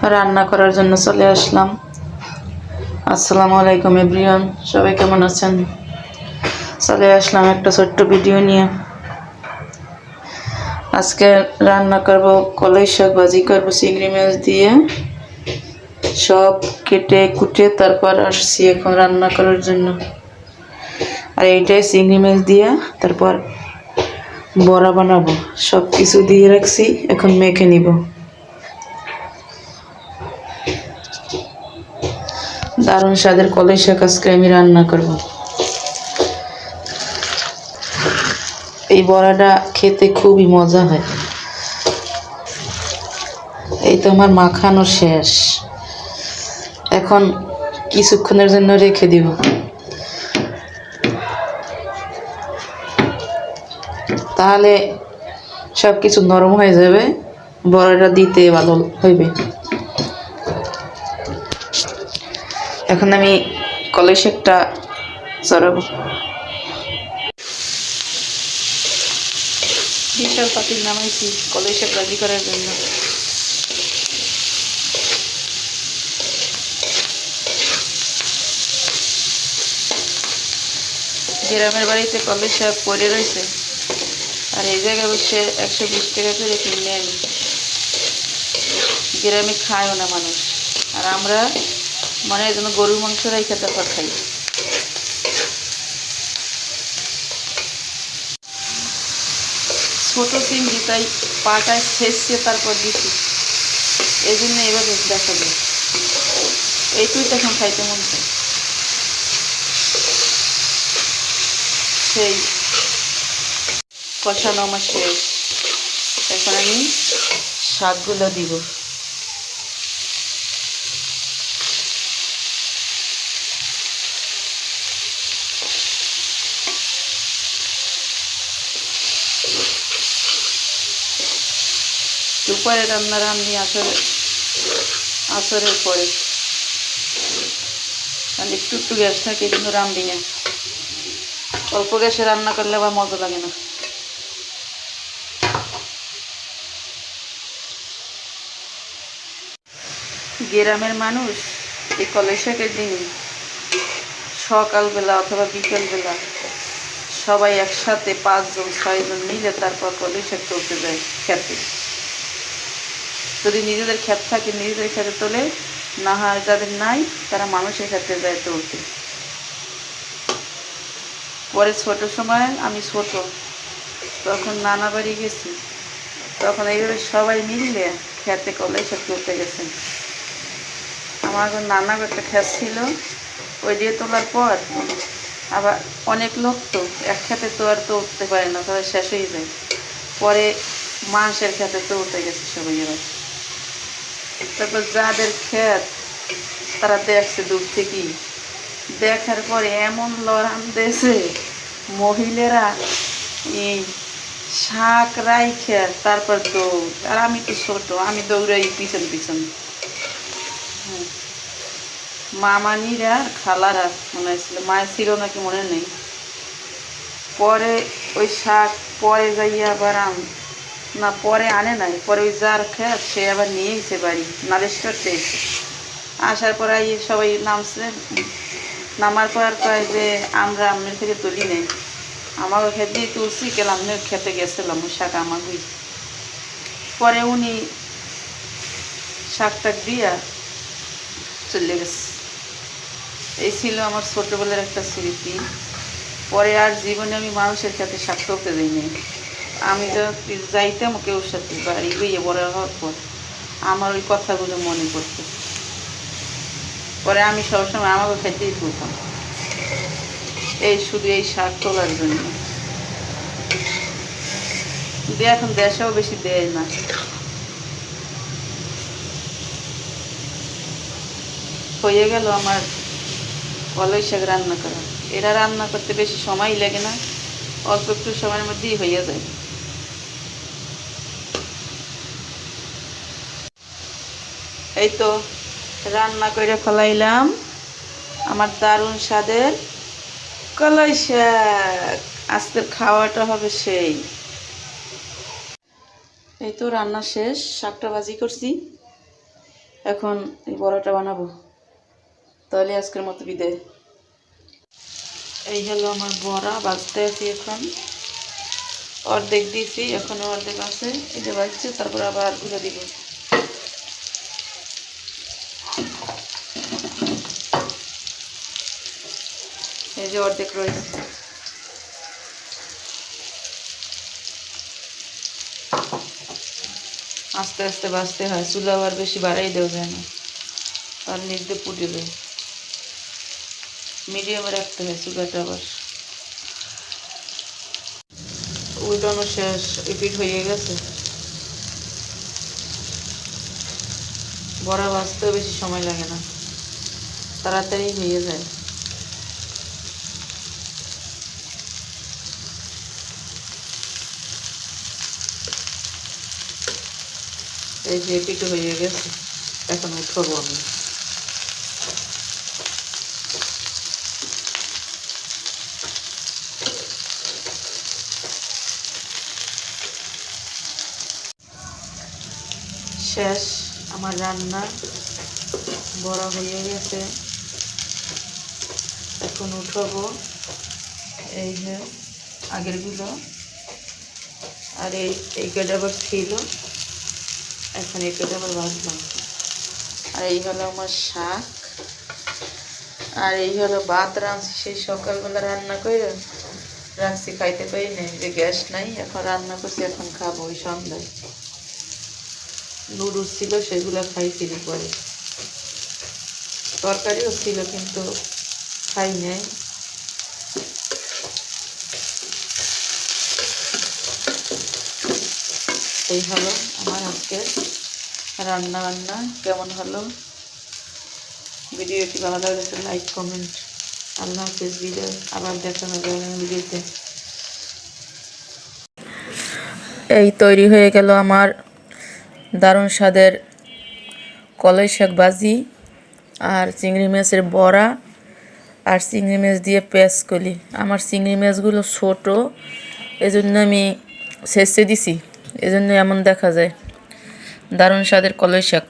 রান্না করার জন্য চলে আসলাম। আসসালামু আলাইকুম এভরিওয়ান, সবাই কেমন আছেন? চলে আসলাম একটা ছোট্ট ভিডিও নিয়ে। আজকে রান্না করব কলাই শাক ভাজি করব চিংড়ি মাছ দিয়ে। সব কেটে কুটে তারপর আসছি এখন রান্না করার জন্য। আর এইটাই চিংড়ি মাছ দিয়ে তারপর বড়া বানাবো। সব কিছু দিয়ে রাখছি, এখন মেখে নিব। দারুণ স্বাদের কলাই শাক আজকে আমি রান্না করব। এই বড়াটা খেতে খুবই মজা হয়। এই তো আমার মাখানো শেষ, এখন কিছুক্ষণের জন্য রেখে দিব। তাহলে সব কিছু নরম হয়ে যাবে, বড়াটা দিতে ভালো হইবে। এখন আমি কলাই শাকটা চড়াবো। বিশাল পাতিল নামাইছি কলাই শাক ভাজি করার জন্য। গ্রামের বাড়িতে কলাই শাক পড়ে রয়েছে, আর এই জায়গায় বসে 120 টাকা করে কিনে আনি। গ্রামে খায়ও না মানুষ, আর আমরা মানে এই জন্য গরুর মাংস রাইখা তারপর খাই। ছোট চিংড়ি, তাই পাটায় ছেঁচে তারপর দিচ্ছি, এই জন্য এভাবে দেখা যায়। এই তুই তখন খাইতে মন চায়। সেই কষানো আমার শেষ, এখন আমি শাকগুলো দিব। দুপুরে রান্না রান্নি আসরের পরে, কারণ একটু একটু গ্যাস থাকে কিন্তু রান্নি না। অল্প গ্যাসে রান্না করলে আবার মজা লাগে না। গ্রামের মানুষ এই কলাই শাকের দিনে সকালবেলা অথবা বিকেলবেলা সবাই একসাথে 5 জন 6 জন মিলে তারপর কলাই শাক তুলতে যায় খেতে। যদি নিজেদের ক্ষেত থাকে নিজেদের খেতে তোলে, না হয় যাদের নাই তারা মানুষের ক্ষেত্রে যায় তুলতে। পরে ছোট সময় আমি ছোট, তখন নানা বাড়ি গেছি, তখন এইভাবে সবাই মিললে খেতে কলাই শাক তুলতে গেছে। আমার নানা একটা ক্ষেত ছিল, ওই দিয়ে তোলার পর আবার অনেক লোক তো এক খেতে তো আর তুলতে পারে না, তাহলে শেষ হয়ে যায়। পরে মাংসের খেতে তুলতে গেছে সবাই। এবার তারপর যাদের ক্ষেত তারা দেখছে দূর থেকেই, দেখার পরে এমন লড়ান দিয়েছে মহিলারা, এই শাক রাইখে তারপর দৌড়। আর আমি তো ছোট, আমি দৌড়াই পিছন পিছন। মামানিরা খালারা মনে হয়েছিল, মায়ের ছিল নাকি মনে নেই। পরে ওই শাক পরে যাইয়া আবার না পরে আনে নাই, পরে ওই যার খেত সে আবার নিয়ে এসে বাড়ি নালিশ করতে এসে। আসার পরে সবাই নামছে, নামার পর কয় যে আমরা আপনার থেকে তুলি নেই, আমাকে খেতে দিয়ে তুলছি, কেন আপনি খেতে গেছিলাম ওই শাক আমাকে। পরে উনি শাক টাক দিয়া চলে গেছে। এই ছিল আমার ছোটোবেলার একটা স্মৃতি। পরে আর জীবনে আমি মানুষের সাথে শাক তুলতে যাইনি। আমি তো যাইতাম কেউ সাথে বাড়ি গিয়ে বড় হওয়ার পর আমার ওই কথাগুলো মনে পড়তো। পরে আমি সবসময় আমাকে খেতেই তুলতাম, এই শুধু এই শাক তোলার জন্য। কিন্তু এখন দেশেও বেশি দেয় না। হয়ে গেল আমার কলাই শাক রান্না করা। এরা রান্না করতে বেশি সময় লাগে না, অল্প একটু সময়ের মধ্যেই হয়ে যায়। এই তো রান্না করে ফেলাইলাম আমার দারুণ স্বাদের কলাই শাক। আজকের খাওয়াটা হবে সেই। এই তো রান্না শেষ, শাকটা ভাজি করছি, এখন এই বড়াটা বানাবো, তাহলে আজকের মতো বিদায়। এই হলো আমার বড়া, বাজতে আছি এখন, অর্ধেক দিয়েছি, এখনো অর্ধেক আছে, এটা বাজছে, তারপর আবার গুঁড়ো দিব। এই যে অর্ধেক রয়েছে। আস্তে আস্তে বাজতে হয়, চুলা আবার বেশি বাড়াই দেওয়া যায় না, আর নিচ দিয়ে পুড়ে যায়। মিডিয়ামে রাখতে হয় চুলাটা। আবার উল্টানো শেষ, রিপিট হয়ে গেছে। বড়া ভাজতেও বেশি সময় লাগে না, তাড়াতাড়ি হয়ে যায়। এই যে রিপিট হয়ে গেছে, এখন উঠাবো আমি। শেষ আমার রান্না, বড়া হয়ে গেছে, এখন উঠাবো। এই যে আগেরগুলো, আর এই কটা আবার ছিল, এখন এই কটা আবার ভাজলাম। আর এই হলো আমার শাক, আর এই হলো ভাত রাঁধছি, সেই সকালবেলা রান্না করে রাখছি, খাইতে পারি নাই, যে গ্যাস নাই, এখন রান্না করছি, এখন খাবো ওই সন্ধ্যায়। নুডলস ছিল, সেগুলো খাইছি পরে, তরকারিও ছিল কিন্তু খাই নাই। এই হলো আমার আজকে রান্না বান্না। কেমন হলো ভিডিওটি? ভালো লাগলে লাইক কমেন্ট। আল্লাহ হাফেজ, বিদায়, আবার দেখা হবে ভিডিওতে। এই তৈরি হয়ে গেল আমার দারুণ স্বাদের কলাই শাক ভাজি, আর চিংড়ি মাছের বড়া, আর চিংড়ি মাছ দিয়ে পেঁয়াজ কলি। আমার চিংড়ি মাছগুলো ছোটো, এজন্য আমি ছেঁচে দিছি, এজন্য এমন দেখা যায়। দারুণ স্বাদের কলাই শাক।